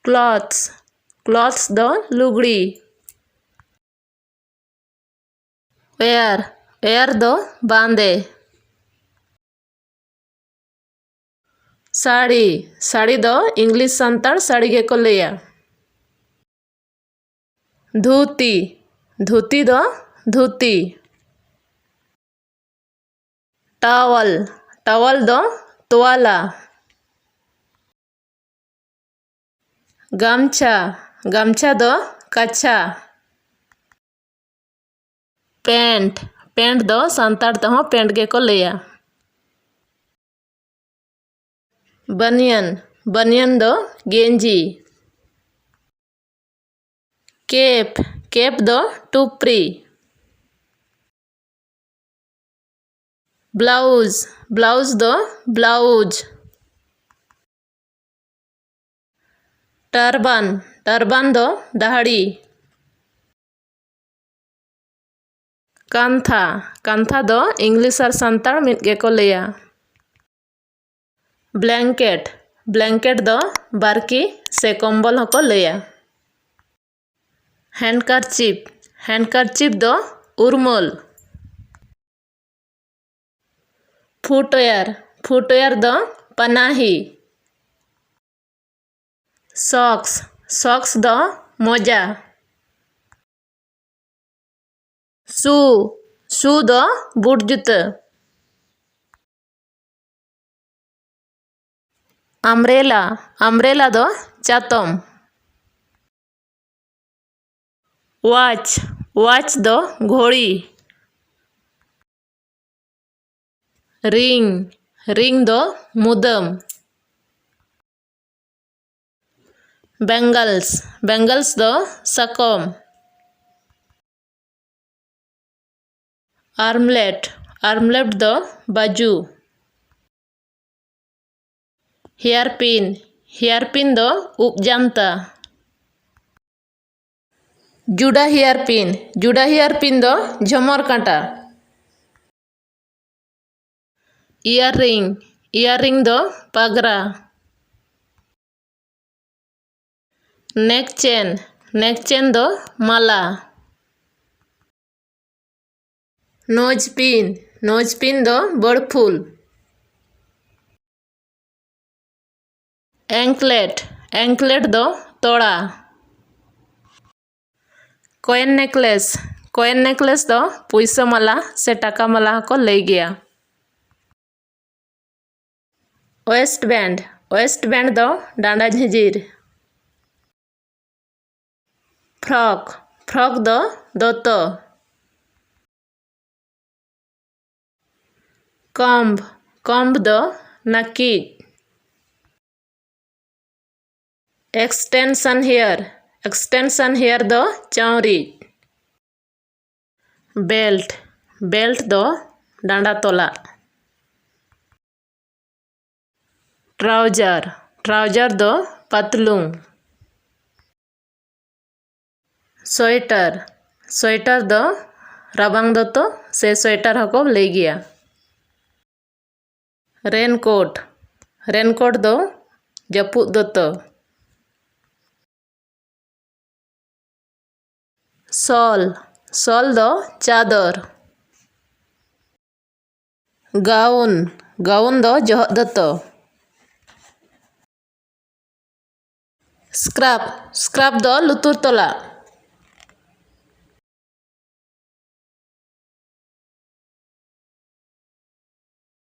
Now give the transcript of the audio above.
clothes. Clothes do ᱞᱩᱜᱽᱲᱤ. wear. wear do बांदे. साड़ी. साड़ी दो इंग्लिश संताड़ साड़ी के को लिया. धोती. धोती दो धोती. टावल. टावल दो तोवाला. गामछा. गामछा दो कच्छा. पेंट. पेंट दो संताड़ तो पेंट के को लिया. बनियन. बनियन दो गेंजी. केप. केप दो टुपरी. ब्लाउज. ब्लाउज दो ब्लाउज. टर्बन. टर्बन दो दाढ़ी. कांथा. कांथा दो इंग्लिश और संताड़ मिट के को लिया. ब्लैंकेट. ब्लैंकेट दो बारकी से कंबल को लिया. हैंडकरचिप. हैंडकरचिप दो उर्मोल. फुटवेयर. फुटवेयर दो पनाही. सॉक्स. सॉक्स दो मोजा. शू. शू दो बूट जूता. अम्ब्रेला. अम्ब्रेला दो चातम. वॉच. वॉच दो घोड़ी. रिंग. रिंग दो मुदम. बेंगल्स. बेंगल्स दो सकम. आर्मलेट. आर्मलेट दो बाजू. Hair pin. हेयर पिन दो उपजांता. जुड़ा हेयर पिन. जुड़ा हेयर पिन दो झमर कांटा. Year ring. इयर रिंग दो पगरा. नेक चेन. नेक चेन दो माला. Nose pin. नोज पिन दो बड़फुल. एंकलेट. एंकलेट दो तोड़ा. Coin necklace. कॉइन नेकलेस दो पैसा माला से टाका माला को ले गया. Waste band. वेस्ट बैंड दो डांडा झिझिर. फ्रॉक. फ्रॉक दो दोतो. कॉम्ब. कॉम्ब दो नाकीट. Extension hair. एक्सटेंशन हेयर दो चौरी. बेल्ट. बेल्ट दो डांडा तोला. ट्राउजर. ट्राउजर दो पतलून. स्वेटर. स्वेटर दो रबांग दो तो से स्वेटर हको ले गया. रेनकोट. रेनकोट दो जपुद दो तो. सॉल. सॉल दो चादर. गाउन. गाउन दो जोहद दो तो. स्क्रब. स्क्रब दो लुतुर तोला.